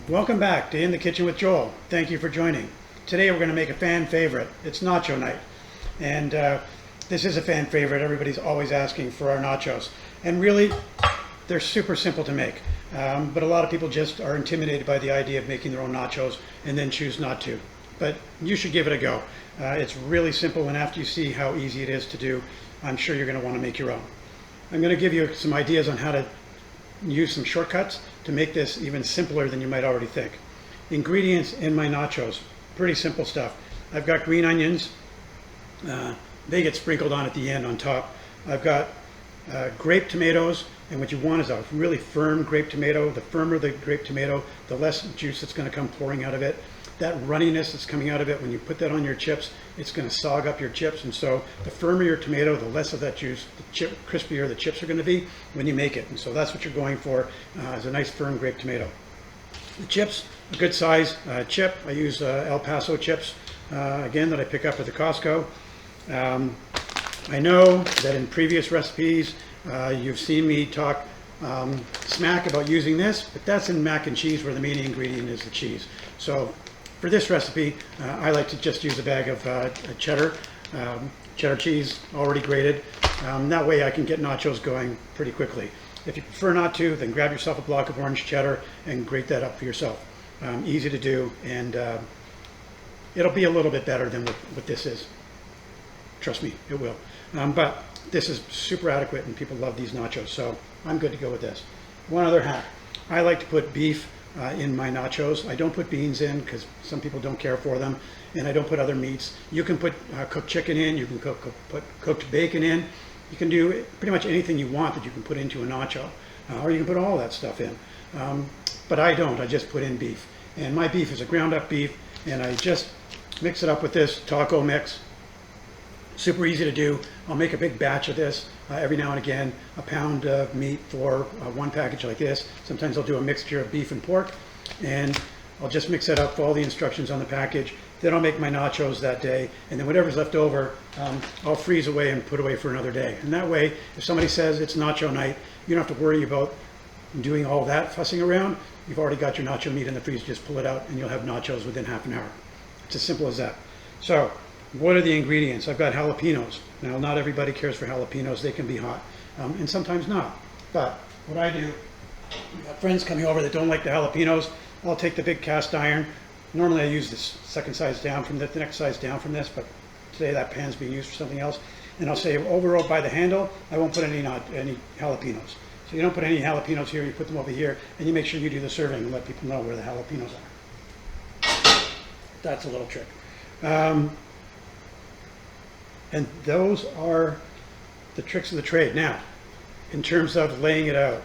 Welcome back to In the Kitchen with Joel. Thank you for joining. Today we're going to make a fan favorite. It's nacho night. And this is a fan favorite. Everybody's always asking for our nachos. And really, they're super simple to make. But a lot of people just are intimidated by the idea of making their own nachos and then choose not to. But you should give it a go. It's really simple, and after you see how easy it is to do, I'm sure you're going to want to make your own. I'm going to give you some ideas on how to use some shortcuts to make this even simpler than you might already think. Ingredients in my nachos, pretty simple stuff. I've got green onions. They get sprinkled on at the end on top. I've got grape tomatoes, and what you want is a really firm grape tomato. The firmer the grape tomato, the less juice that's going to come pouring out of it. That runniness that's coming out of it, when you put that on your chips, it's going to sog up your chips. And so the firmer your tomato, the less of that juice, the crispier the chips are going to be when you make it. And so that's what you're going for, is a nice firm grape tomato. The chips, a good size chip. I use El Paso chips, again, that I pick up at the Costco. I know that in previous recipes, you've seen me talk smack about using this, but that's in mac and cheese, where the main ingredient is the cheese. So for this recipe, I like to just use a bag of cheddar cheese, already grated. That way I can get nachos going pretty quickly. If you prefer not to, then grab yourself a block of orange cheddar and grate that up for yourself. Easy to do, and it'll be a little bit better than what this is. Trust me, it will. But this is super adequate, and people love these nachos, so I'm good to go with this. One other hack. I like to put beef in my nachos. I don't put beans in because some people don't care for them, and I don't put other meats. You can put cooked chicken in, you can put cooked bacon in. You can do pretty much anything you want that you can put into a nacho, or you can put all that stuff in. But I don't, I just put in beef. And my beef is a ground up beef, and I just mix it up with this taco mix. Super easy to do. I'll make a big batch of this every now and again, a pound of meat for one package like this. Sometimes I'll do a mixture of beef and pork, and I'll just mix it up, follow the instructions on the package. Then I'll make my nachos that day, and then whatever's left over, I'll freeze away and put away for another day. And that way, if somebody says it's nacho night, you don't have to worry about doing all that fussing around. You've already got your nacho meat in the freezer, just pull it out and you'll have nachos within half an hour. It's as simple as that. So, what are the ingredients? I've got jalapeños. Now, not everybody cares for jalapeños. They can be hot, and sometimes not. But what I do, I've got friends coming over that don't like the jalapeños. I'll take the big cast iron. Normally I use this second size down from the next size down from this, but today that pan's being used for something else. And I'll say over by the handle, I won't put any jalapeños. So you don't put any jalapeños here, you put them over here, and you make sure you do the serving and let people know where the jalapeños are. That's a little trick. And those are the tricks of the trade. Now, in terms of laying it out,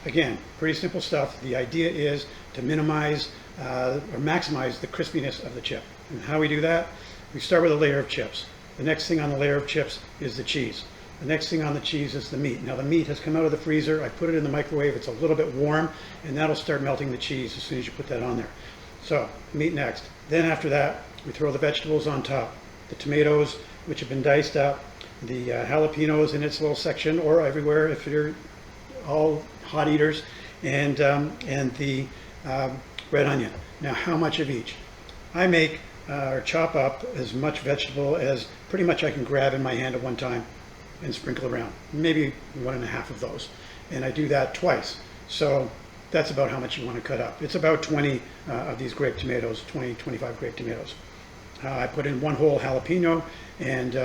again, pretty simple stuff. The idea is to minimize or maximize the crispiness of the chip. And how we do that? We start with a layer of chips. The next thing on the layer of chips is the cheese. The next thing on the cheese is the meat. Now the meat has come out of the freezer. I put it in the microwave. It's a little bit warm, and that'll start melting the cheese as soon as you put that on there. So, meat next. Then after that, we throw the vegetables on top. The tomatoes, which have been diced up, the jalapenos in its little section, or everywhere if you're all hot eaters, and the red onion. Now, how much of each? I make or chop up as much vegetable as pretty much I can grab in my hand at one time and sprinkle around. Maybe 1.5 of those. And I do that twice. So that's about how much you want to cut up. It's about 20 of these grape tomatoes, 25 grape tomatoes. I put in one whole jalapeno, and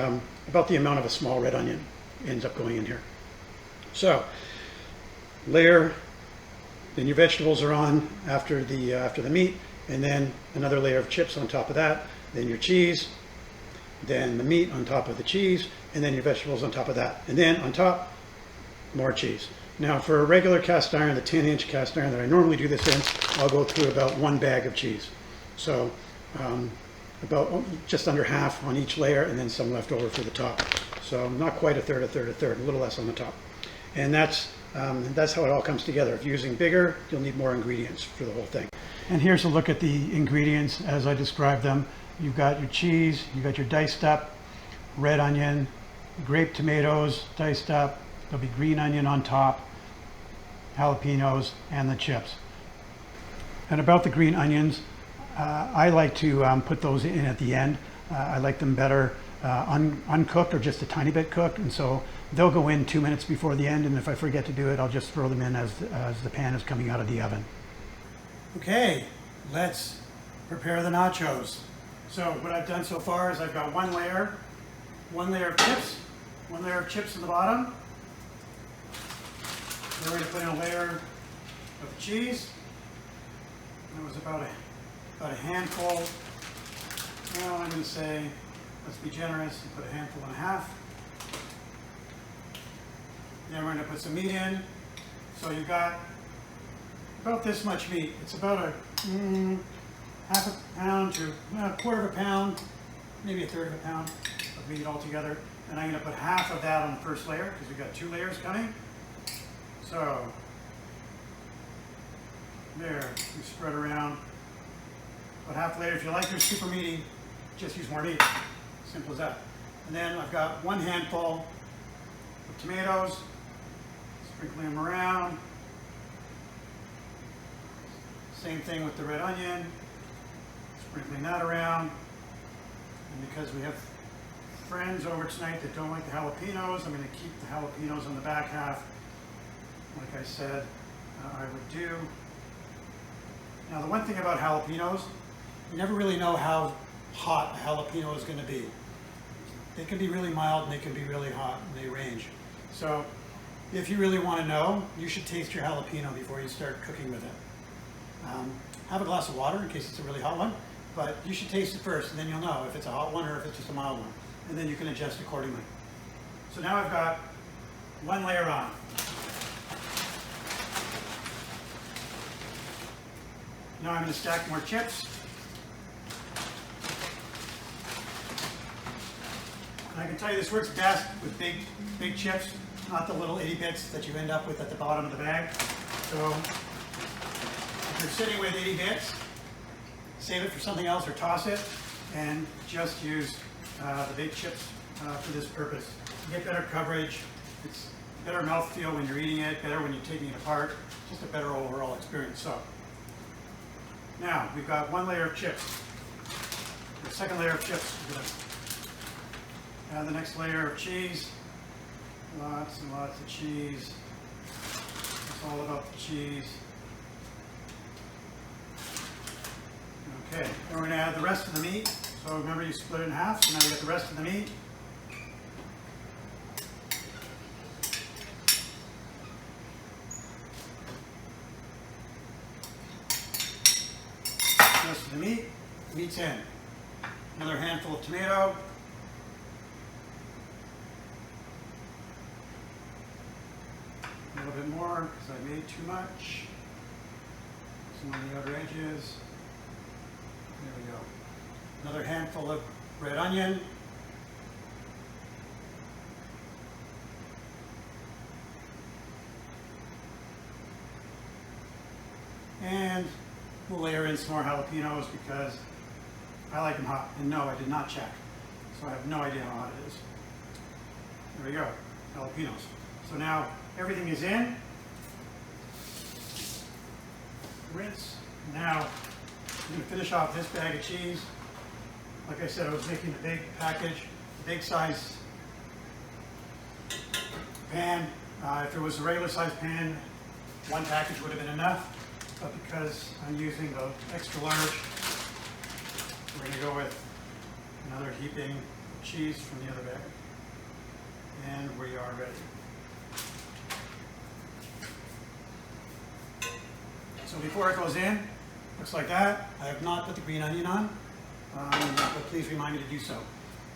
about the amount of a small red onion ends up going in here. So, layer, then your vegetables are on after the meat, and then another layer of chips on top of that, then your cheese, then the meat on top of the cheese, and then your vegetables on top of that. And then on top, more cheese. Now for a regular cast iron, the 10-inch cast iron that I normally do this in, I'll go through about one bag of cheese. So about just under half on each layer, and then some left over for the top. So not quite a third, a little less on the top. And that's how it all comes together. If you're using bigger, you'll need more ingredients for the whole thing. And here's a look at the ingredients as I described them. You've got your cheese, you've got your diced up red onion, grape tomatoes diced up, there'll be green onion on top, jalapenos, and the chips. And about the green onions, I like to put those in at the end. I like them better uncooked or just a tiny bit cooked, and so they'll go in 2 minutes before the end, and if I forget to do it, I'll just throw them in as the pan is coming out of the oven. Okay, let's prepare the nachos. So what I've done so far is I've got one layer of chips, one layer of chips in the bottom. We're going to put in a layer of cheese. That was about a handful. Well, I'm going to say, let's be generous and put a handful and a half. Then we're going to put some meat in. So you've got about this much meat. It's about a half a pound to a quarter of a pound, maybe a third of a pound of meat altogether. And I'm going to put half of that on the first layer because we've got 2 layers coming. So there, you spread around. But half later, if you like yours super meaty, just use more meat. Simple as that. And then I've got 1 handful of tomatoes, sprinkling them around. Same thing with the red onion, sprinkling that around. And because we have friends over tonight that don't like the jalapenos, I'm going to keep the jalapenos on the back half, like I said I would do. Now the one thing about jalapenos, you never really know how hot a jalapeno is going to be. They can be really mild and they can be really hot, and they range. So if you really want to know, you should taste your jalapeno before you start cooking with it. Have a glass of water in case it's a really hot one, but you should taste it first, and then you'll know if it's a hot one or if it's just a mild one, and then you can adjust accordingly. So now I've got 1 layer on. Now I'm going to stack more chips. And I can tell you this works best with big chips, not the little itty bits that you end up with at the bottom of the bag. So if you're sitting with itty bits, save it for something else or toss it, and just use the big chips for this purpose. You get better coverage, it's better mouthfeel when you're eating it, better when you're taking it apart, just a better overall experience. So now we've got 1 layer of chips. The second layer of chips, we're going to add the next layer of cheese. Lots and lots of cheese. It's all about the cheese. Okay, then we're going to add the rest of the meat. So remember, you split it in half, so now we get the rest of the meat. Rest of the meat's in. Another handful of tomato. A little bit more because I made too much. Some on the outer edges. There we go. Another handful of red onion. And we'll layer in some more jalapenos because I like them hot. And no, I did not check. So I have no idea how hot it is. There we go, jalapenos. So now everything is in. Rinse. Now I'm going to finish off this bag of cheese. Like I said, I was making the big package, the big size pan. If it was a regular size pan, 1 package would have been enough. But because I'm using the extra large, we're going to go with another heaping of cheese from the other bag. And we are ready. So before it goes in, looks like that. I have not put the green onion on, but please remind me to do so.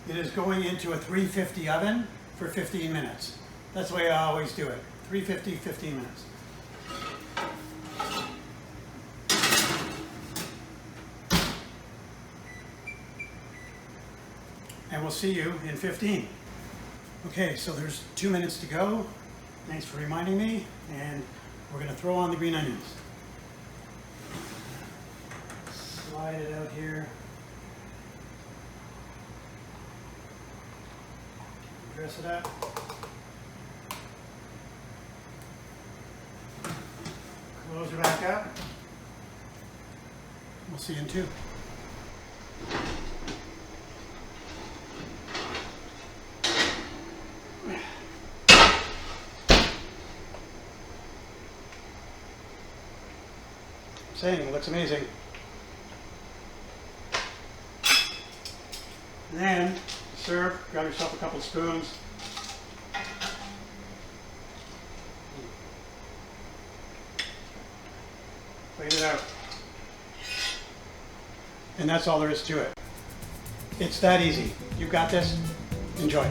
It is going into a 350 oven for 15 minutes. That's the way I always do it. 350, 15 minutes. And we'll see you in 15. Okay, so there's 2 minutes to go. Thanks for reminding me. And we're going to throw on the green onions. Slide it out here. Dress it up. Close it back up. We'll see you in 2. Saying it looks amazing. And then to serve, grab yourself a couple spoons. Plate it out. And that's all there is to it. It's that easy. You got this. Enjoy.